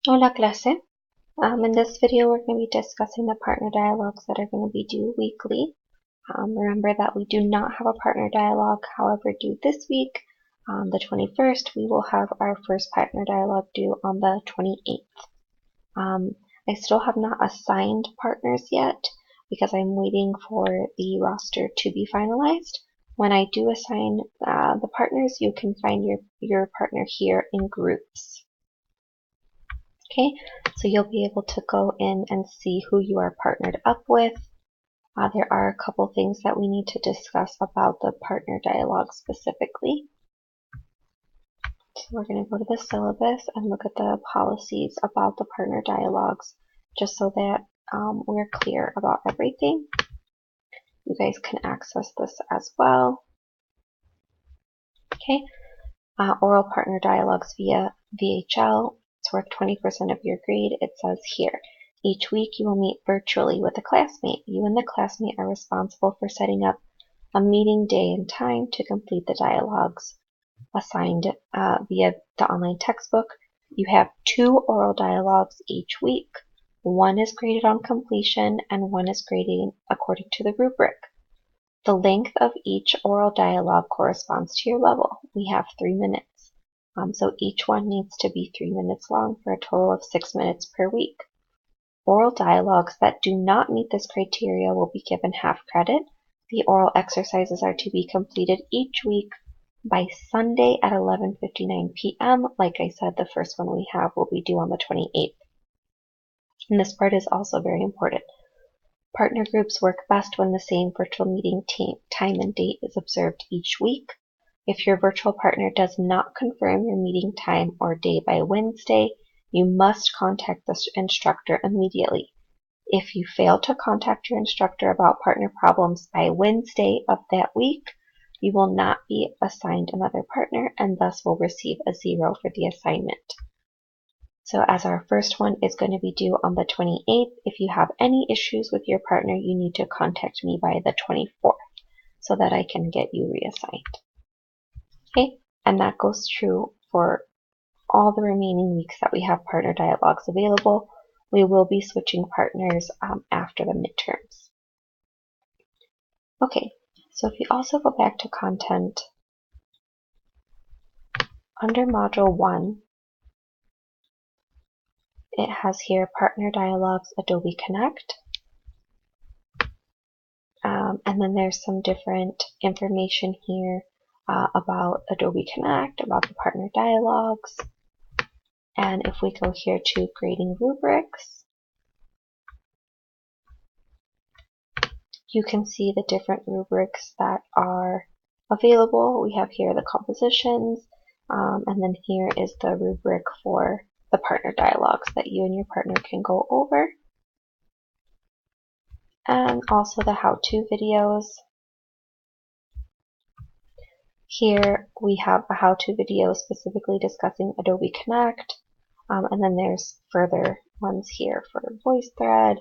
Hola clase. In this video we're going to be discussing the partner dialogues that are going to be due weekly. Remember that we do not have a partner dialogue, however due this week, the 21st, we will have our first partner dialogue due on the 28th. I still have not assigned partners yet because I'm waiting for the roster to be finalized. When I do assign the partners, you can find your partner here in groups. Okay, so you'll be able to go in and see who you are partnered up with. There are a couple things that we need to discuss about the partner dialogue specifically. So we're going to go to the syllabus and look at the policies about the partner dialogues, just so that we're clear about everything. You guys can access this as well. Okay, oral partner dialogues via VHL. It's worth 20% of your grade. It says here, each week you will meet virtually with a classmate. You and the classmate are responsible for setting up a meeting day and time to complete the dialogues assigned via the online textbook. You have 2 oral dialogues each week. One is graded on completion and one is graded according to the rubric. The length of each oral dialogue corresponds to your level. We have 3 minutes. So each one needs to be 3 minutes long for a total of 6 minutes per week. Oral dialogues that do not meet this criteria will be given half credit. The oral exercises are to be completed each week by Sunday at 11:59 p.m. Like I said, the first one we have will be due on the 28th. And this part is also very important. Partner groups work best when the same virtual meeting time and date is observed each week. If your virtual partner does not confirm your meeting time or day by Wednesday, you must contact the instructor immediately. If you fail to contact your instructor about partner problems by Wednesday of that week, you will not be assigned another partner and thus will receive a 0 for the assignment. So as our first one is going to be due on the 28th, if you have any issues with your partner, you need to contact me by the 24th so that I can get you reassigned. Okay, and that goes true for all the remaining weeks that we have partner dialogues available. We will be switching partners after the midterms. Okay, so if you also go back to content, under Module 1, it has here Partner Dialogues Adobe Connect. And then there's some different information here about Adobe Connect, about the partner dialogues. And if we go here to grading rubrics, you can see the different rubrics that are available. We have here the compositions, and then here is the rubric for the partner dialogues that you and your partner can go over. And also the how-to videos. Here we have a how-to video specifically discussing Adobe Connect, and then there's further ones here for VoiceThread,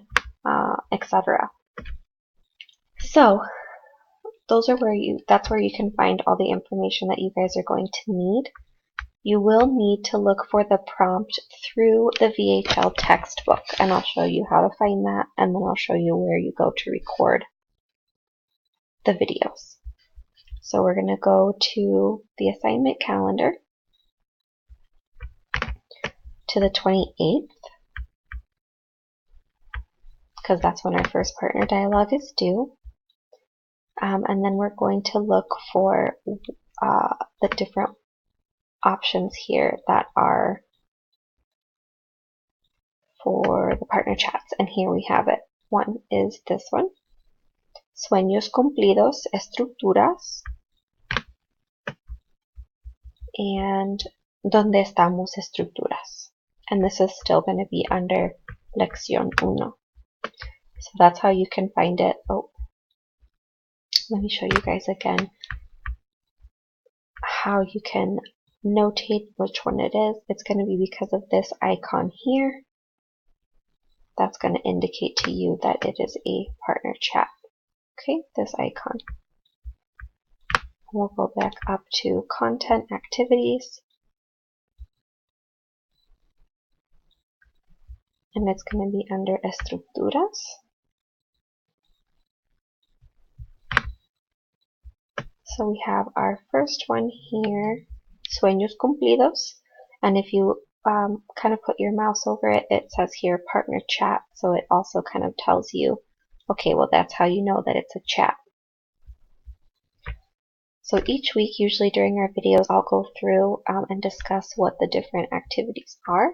etc. So that's where you can find all the information that you guys are going to need. You will need to look for the prompt through the VHL textbook, and I'll show you how to find that, and then I'll show you where you go to record the videos. So we're going to go to the assignment calendar, to the 28th, because that's when our first partner dialogue is due. And then we're going to look for the different options here that are for the partner chats. And here we have it. One is this one. Sueños cumplidos, estructuras. And ¿Dónde estamos estructuras? And this is still going to be under Lección 1. So that's how you can find it. Oh, let me show you guys again how you can notate which one it is. It's going to be because of this icon here. That's going to indicate to you that it is a partner chat. Okay, this icon. We'll go back up to content activities. and it's going to be under estructuras. So we have our first one here, sueños cumplidos, and if you kind of put your mouse over it, it says here partner chat, so it also kind of tells you, okay, well that's how you know that it's a chat. So each week, usually during our videos, I'll go through and discuss what the different activities are.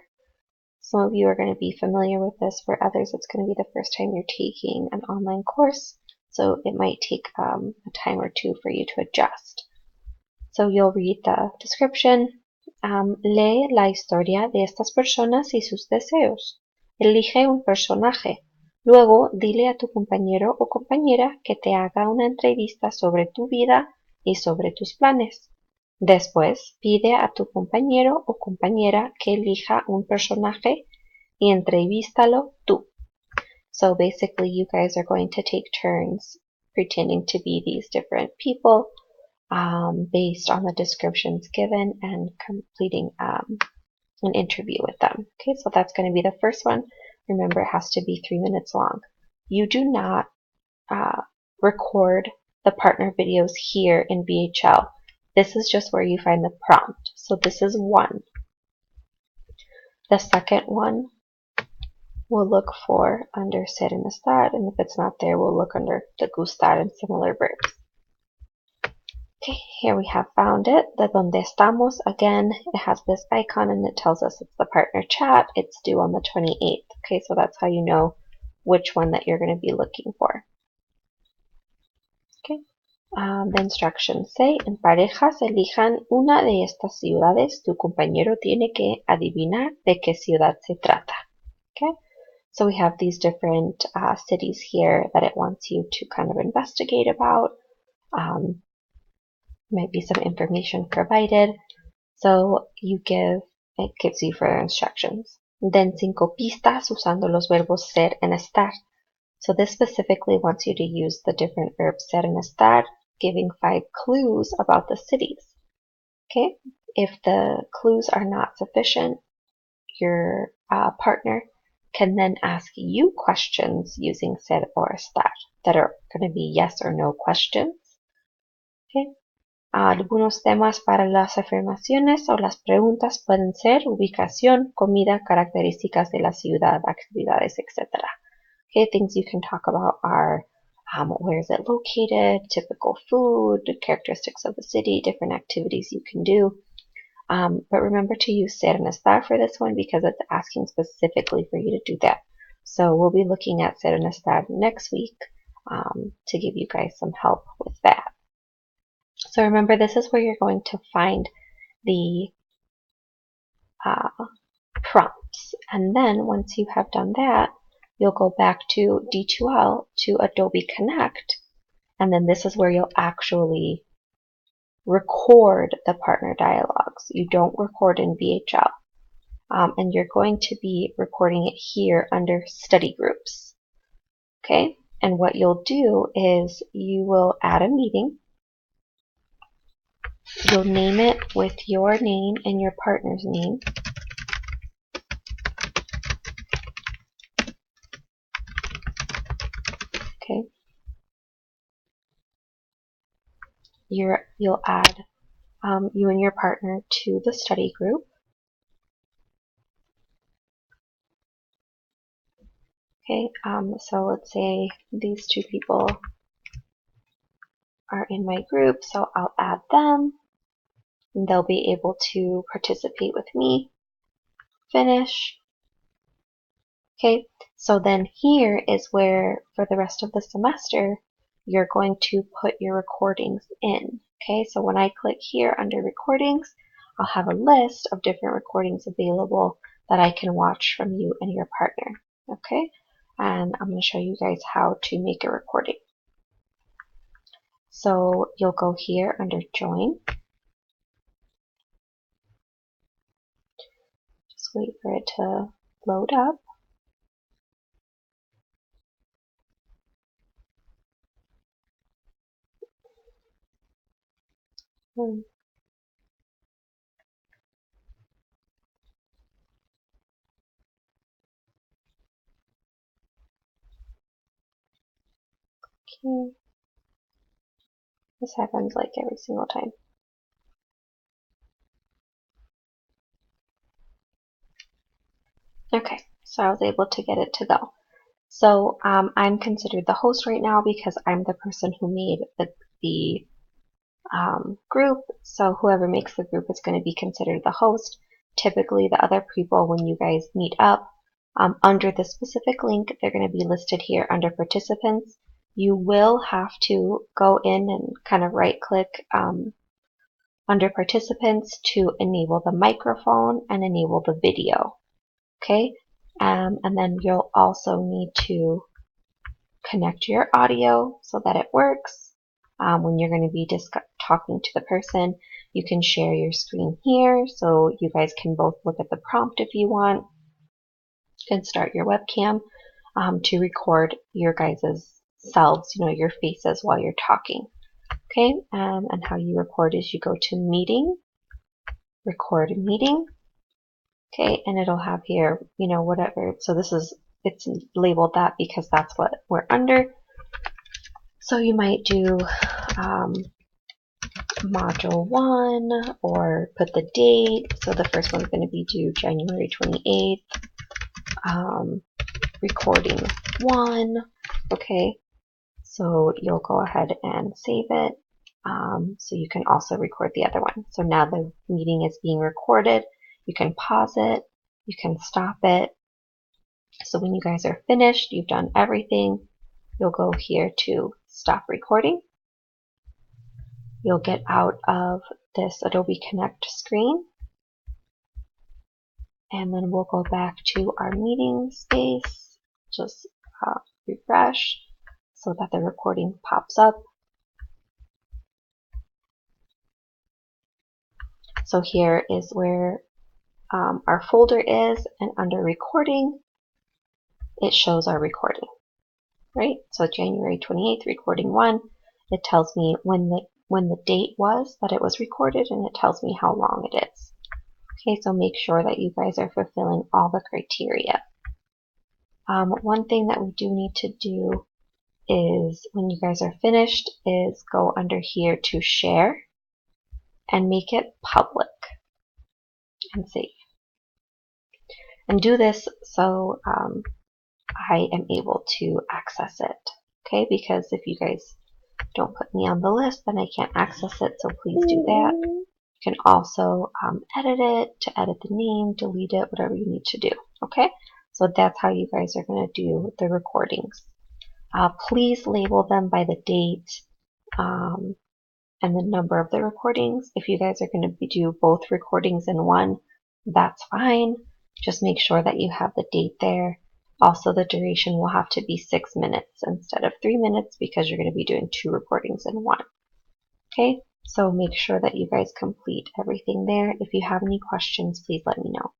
Some of you are going to be familiar with this, for others it's going to be the first time you're taking an online course, so it might take a time or two for you to adjust. So you'll read the description, lee la historia de estas personas y sus deseos, elige un personaje, luego dile a tu compañero o compañera que te haga una entrevista sobre tu vida y sobre tus planes. Después, pide a tu compañero o compañera que elija un personaje y entrevístalo tú. So basically, you guys are going to take turns pretending to be these different people based on the descriptions given and completing an interview with them. Okay, so that's going to be the first one. Remember, it has to be 3 minutes long. You do not record the partner videos here in VHL. This is just where you find the prompt. So this is one. The second one we'll look for under ser and estar, and if it's not there, we'll look under the gustar and similar verbs. Okay, here we have found it. The donde estamos, again, it has this icon and it tells us it's the partner chat. It's due on the 28th. Okay, so that's how you know which one that you're going to be looking for. Okay. The instructions say, en parejas elijan una de estas ciudades. Tu compañero tiene que adivinar de qué ciudad se trata. Okay. So we have these different cities here that it wants you to kind of investigate about. Might be some information provided. So it gives you further instructions. Den 5 pistas usando los verbos ser and estar. So this specifically wants you to use the different verbs ser and estar, giving 5 clues about the cities. Okay, if the clues are not sufficient, your partner can then ask you questions using ser or estar that are going to be yes or no questions. Okay. Algunos temas para las afirmaciones o las preguntas pueden ser ubicación, comida, características de la ciudad, actividades, etc. Okay, things you can talk about are where is it located, typical food, characteristics of the city, different activities you can do. But remember to use ser and estar for this one because it's asking specifically for you to do that. So we'll be looking at ser and estar next week to give you guys some help with that. So remember, this is where you're going to find the prompts. And then once you have done that, you'll go back to D2L to Adobe Connect. And then this is where you'll actually record the partner dialogues. You don't record in VHL. And you're going to be recording it here under study groups. Okay? And what you'll do is you will add a meeting. You'll name it with your name and your partner's name. Okay. You'll add you and your partner to the study group. Okay, so let's say these 2 people are in my group, so I'll add them. And they'll be able to participate with me. Finish. Okay, so then here is where, for the rest of the semester, you're going to put your recordings in. Okay, so when I click here under recordings, I'll have a list of different recordings available that I can watch from you and your partner. Okay, and I'm going to show you guys how to make a recording. So you'll go here under join. Just wait for it to load up. This happens like every single time. Okay, so I was able to get it to go. So I'm considered the host right now because I'm the person who made the group. So whoever makes the group is going to be considered the host. Typically, the other people, when you guys meet up, under the specific link, they're going to be listed here under participants. You will have to go in and kind of right-click under participants to enable the microphone and enable the video. Okay, and then you'll also need to connect your audio so that it works. When you're going to be talking to the person, you can share your screen here so you guys can both look at the prompt if you want. You can start your webcam to record your guys' selves, your faces while you're talking. Okay, and how you record is you go to meeting, record a meeting. Okay, and it'll have here, whatever. So it's labeled that because that's what we're under. So you might do module 1 or put the date. So the first one's going to be due January 28th. Recording 1. Okay, so you'll go ahead and save it. So you can also record the other one. So now the meeting is being recorded. You can pause it. You can stop it. So when you guys are finished, you've done everything, you'll go here to stop recording. You'll get out of this Adobe Connect screen. And then we'll go back to our meeting space. Just refresh so that the recording pops up. So here is where our folder is, and under recording, it shows our recording, right? So January 28th, recording 1, it tells me when the date was that it was recorded, and it tells me how long it is. Okay, so make sure that you guys are fulfilling all the criteria. One thing that we do need to do is when you guys are finished is go under here to share and make it public and save. And do this so I am able to access it. Okay, because if you guys don't put me on the list, then I can't access it, so please do that. You can also edit it, to edit the name, delete it, whatever you need to do. Okay, so that's how you guys are going to do the recordings. Please label them by the date and the number of the recordings. If you guys are going to do both recordings in one, that's fine. Just make sure that you have the date there. Also, the duration will have to be 6 minutes instead of 3 minutes because you're going to be doing 2 recordings in one. Okay, so make sure that you guys complete everything there. If you have any questions, please let me know.